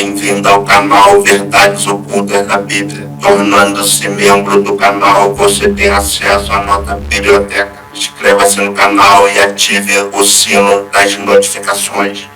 Bem-vindo ao canal Verdades Ocultas da Bíblia. Tornando-se membro do canal, você tem acesso à nossa biblioteca. Inscreva-se no canal e ative o sino das notificações.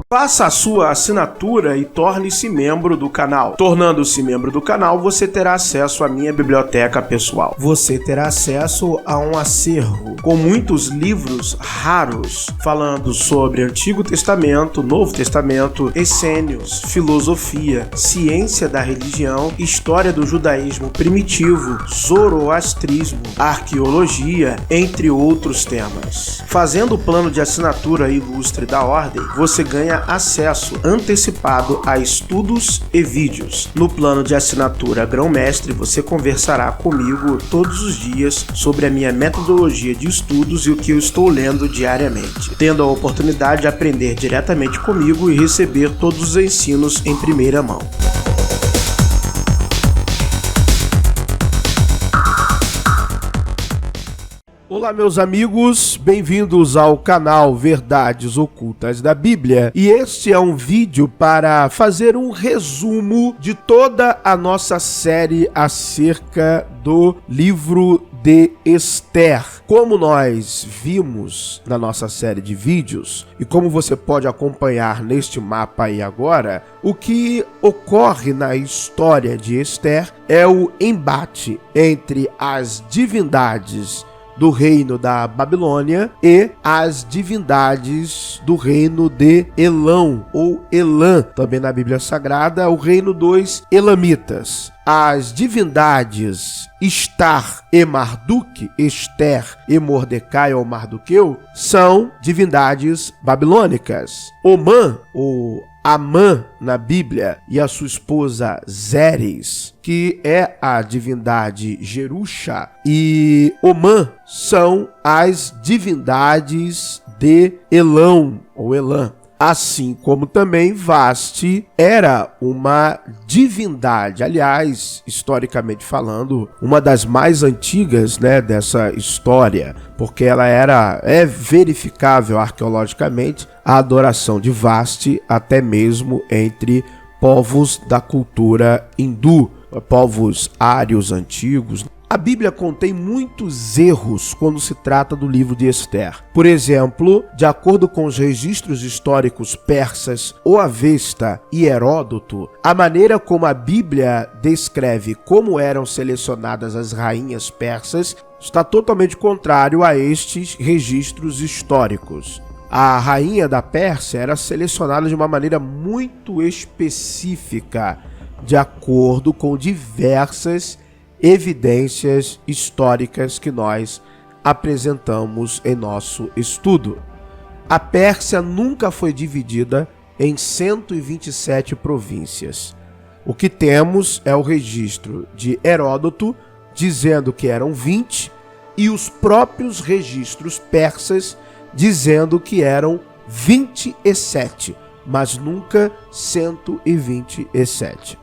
Faça a sua assinatura e torne-se membro do canal. Tornando-se membro do canal, você terá acesso à minha biblioteca pessoal. Você terá acesso a um acervo com muitos livros raros, falando sobre Antigo Testamento, Novo Testamento, essênios, filosofia, ciência da religião, história do judaísmo primitivo, zoroastrismo, arqueologia, entre outros temas. Fazendo o plano de assinatura ilustre da ordem, você ganha acesso antecipado a estudos e vídeos. No plano de assinatura Grão-Mestre, você conversará comigo todos os dias sobre a minha metodologia de estudos e o que eu estou lendo diariamente, tendo a oportunidade de aprender diretamente comigo e receber todos os ensinos em primeira mão. Olá, meus amigos, bem-vindos ao canal Verdades Ocultas da Bíblia, e este é um vídeo para fazer um resumo de toda a nossa série acerca do livro de Esther. Como nós vimos na nossa série de vídeos, e como você pode acompanhar neste mapa aí agora, o que ocorre na história de Esther é o embate entre as divindades do reino da Babilônia e as divindades do reino de Elão, ou Elã, também na Bíblia Sagrada, o reino dos Elamitas. As divindades Estar e Marduk, Esther e Mordecai ou Mardoqueu, são divindades babilônicas. Omã, ou Amã na Bíblia, e a sua esposa Zeres, que é a divindade Jerusha, e Omã são as divindades de Elão ou Elã. Assim como também Vasti era uma divindade, aliás, historicamente falando, uma das mais antigas, dessa história, porque ela é verificável arqueologicamente a adoração de Vasti até mesmo entre povos da cultura hindu, povos ários antigos. A Bíblia contém muitos erros quando se trata do livro de Esther. Por exemplo, de acordo com os registros históricos persas, o Avesta e Heródoto, a maneira como a Bíblia descreve como eram selecionadas as rainhas persas está totalmente contrário a estes registros históricos. A rainha da Pérsia era selecionada de uma maneira muito específica, de acordo com diversas evidências históricas que nós apresentamos em nosso estudo. A Pérsia nunca foi dividida em 127 províncias. O que temos é o registro de Heródoto dizendo que eram 20 e os próprios registros persas dizendo que eram 27, mas nunca 127.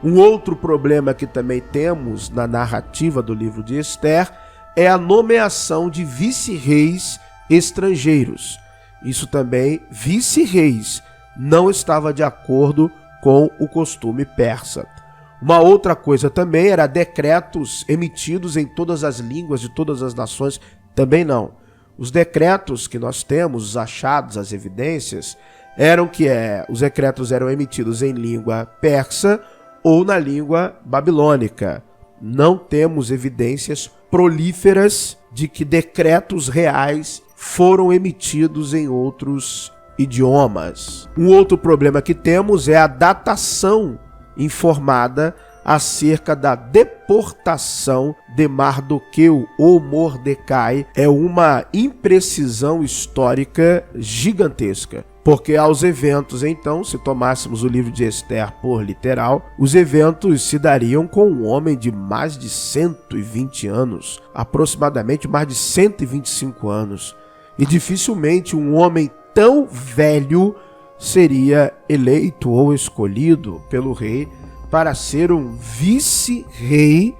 Um outro problema que também temos na narrativa do livro de Esther é a nomeação de vice-reis estrangeiros. Isso também, vice-reis, não estava de acordo com o costume persa. Uma outra coisa também era decretos emitidos em todas as línguas de todas as nações, também não. Os decretos que nós temos, os achados, as evidências, os decretos eram emitidos em língua persa ou na língua babilônica. Não temos evidências prolíferas de que decretos reais foram emitidos em outros idiomas. Um outro problema que temos é a datação informada acerca da deportação de Mardoqueu ou Mordecai. É uma imprecisão histórica gigantesca. Porque aos eventos, então, se tomássemos o livro de Esther por literal, os eventos se dariam com um homem de mais de 120 anos, aproximadamente mais de 125 anos. E dificilmente um homem tão velho seria eleito ou escolhido pelo rei para ser um vice-rei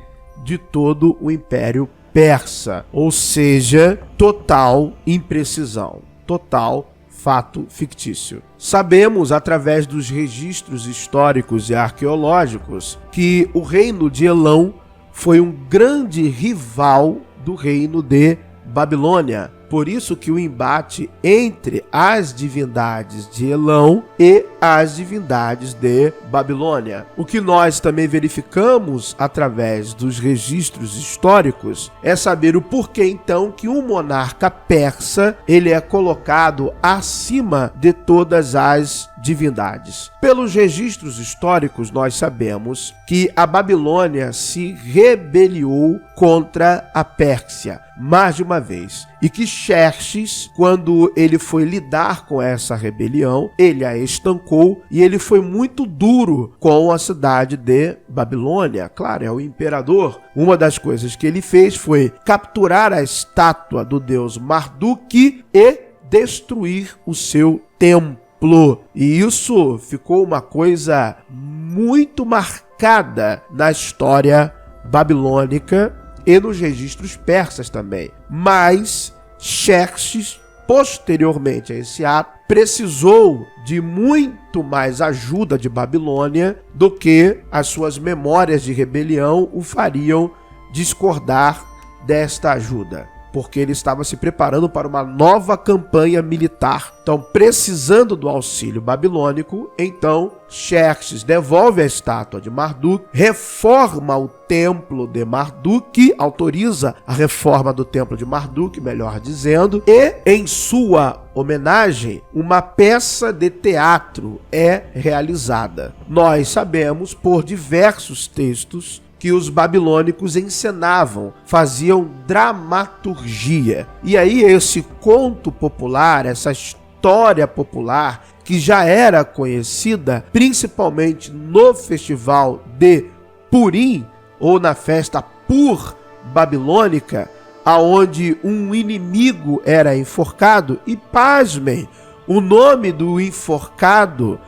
de todo o Império Persa, ou seja, total imprecisão, total fato fictício. Sabemos, através dos registros históricos e arqueológicos, que o reino de Elão foi um grande rival do reino de Babilônia. Por isso que o embate entre as divindades de Elão e as divindades de Babilônia. O que nós também verificamos através dos registros históricos é saber o porquê então que um monarca persa ele é colocado acima de todas as divindades. Pelos registros históricos nós sabemos que a Babilônia se rebeliou contra a Pérsia mais de uma vez e que Xerxes, quando ele foi lidar com essa rebelião, ele a estancou e ele foi muito duro com a cidade de Babilônia. Claro, é o imperador. Uma das coisas que ele fez foi capturar a estátua do deus Marduk e destruir o seu templo. E isso ficou uma coisa muito marcada na história babilônica e nos registros persas também. Mas Xerxes, posteriormente a esse ato, precisou de muito mais ajuda de Babilônia do que as suas memórias de rebelião o fariam discordar desta ajuda, porque ele estava se preparando para uma nova campanha militar. Então, precisando do auxílio babilônico, então Xerxes devolve a estátua de Marduk, reforma o templo de Marduk, autoriza a reforma do templo de Marduk, melhor dizendo, e em sua homenagem, uma peça de teatro é realizada. Nós sabemos por diversos textos que os babilônicos encenavam, faziam dramaturgia. E aí esse conto popular, essa história popular, que já era conhecida principalmente no festival de Purim, ou na festa Pur babilônica, aonde um inimigo era enforcado, e pasmem, o nome do enforcado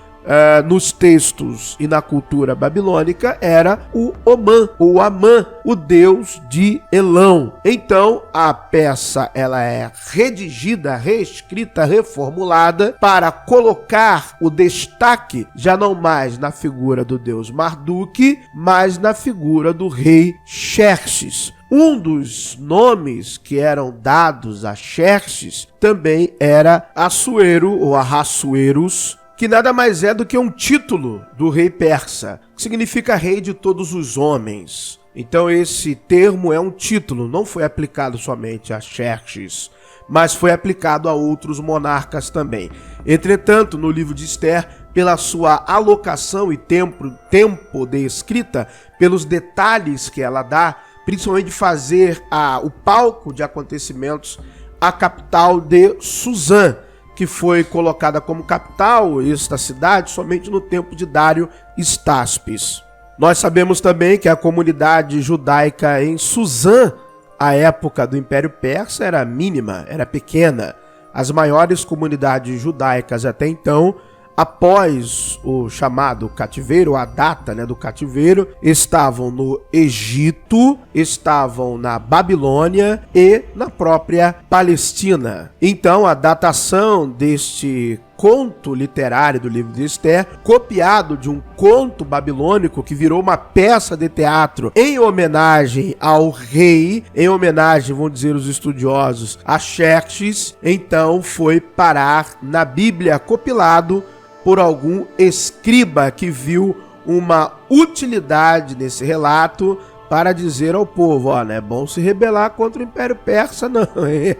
nos textos e na cultura babilônica era o Omã, ou Amã, o deus de Elão. Então a peça ela é redigida, reescrita, reformulada para colocar o destaque já não mais na figura do deus Marduk, mas na figura do rei Xerxes. Um dos nomes que eram dados a Xerxes também era Assuero ou Ahasuerus, que nada mais é do que um título do rei persa, que significa rei de todos os homens. Então esse termo é um título, não foi aplicado somente a Xerxes, mas foi aplicado a outros monarcas também. Entretanto, no livro de Ester, pela sua alocação e tempo de escrita, pelos detalhes que ela dá, principalmente de fazer o palco de acontecimentos a capital de Suzã, que foi colocada como capital esta cidade somente no tempo de Dário Staspes. Nós sabemos também que a comunidade judaica em Suzã, à época do Império Persa, era mínima, era pequena. As maiores comunidades judaicas até então, após o chamado cativeiro, a data do cativeiro, estavam no Egito, estavam na Babilônia e na própria Palestina. Então a datação deste conto literário do livro de Ester, copiado de um conto babilônico que virou uma peça de teatro em homenagem ao rei, em homenagem, vão dizer os estudiosos, a Xerxes, então foi parar na Bíblia, compilado por algum escriba que viu uma utilidade nesse relato para dizer ao povo, não é bom se rebelar contra o Império Persa não, hein?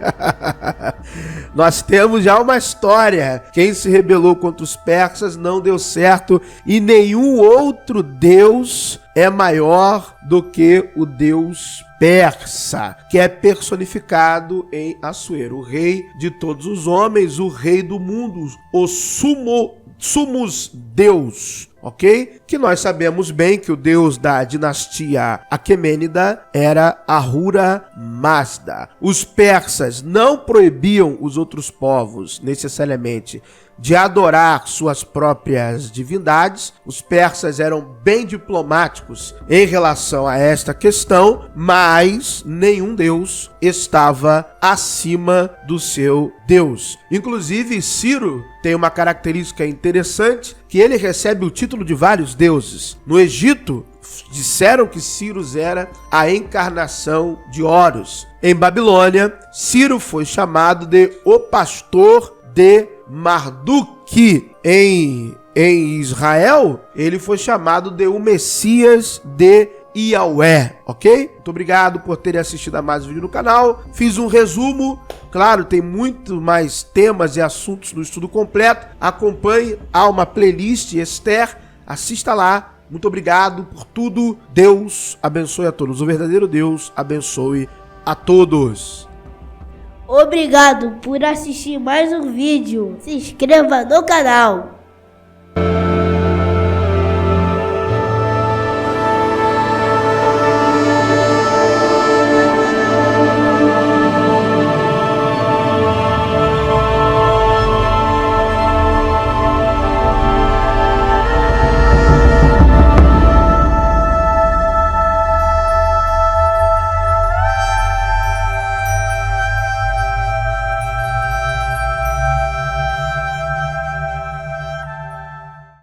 Nós temos já uma história, quem se rebelou contra os persas não deu certo e nenhum outro deus é maior do que o deus persa, que é personificado em Assuero, o rei de todos os homens, o rei do mundo, o sumus Deus, ok? Que nós sabemos bem que o deus da dinastia Aquemênida era Ahura Mazda. Os persas não proibiam os outros povos, necessariamente, de adorar suas próprias divindades. Os persas eram bem diplomáticos em relação a esta questão, mas nenhum deus estava acima do seu Deus. Inclusive, Ciro tem uma característica interessante, que ele recebe o título de vários deuses. No Egito, disseram que Ciro era a encarnação de Horus. Em Babilônia, Ciro foi chamado de o pastor de Marduk. Em Israel, ele foi chamado de o Messias de Yahweh, ok? Muito obrigado por terem assistido a mais um vídeo no canal. Fiz um resumo. Claro, tem muito mais temas e assuntos no estudo completo. Acompanhe, há uma playlist Esther, assista lá. Muito obrigado por tudo. Deus abençoe a todos. O verdadeiro Deus abençoe a todos. Obrigado por assistir mais um vídeo. Se inscreva no canal.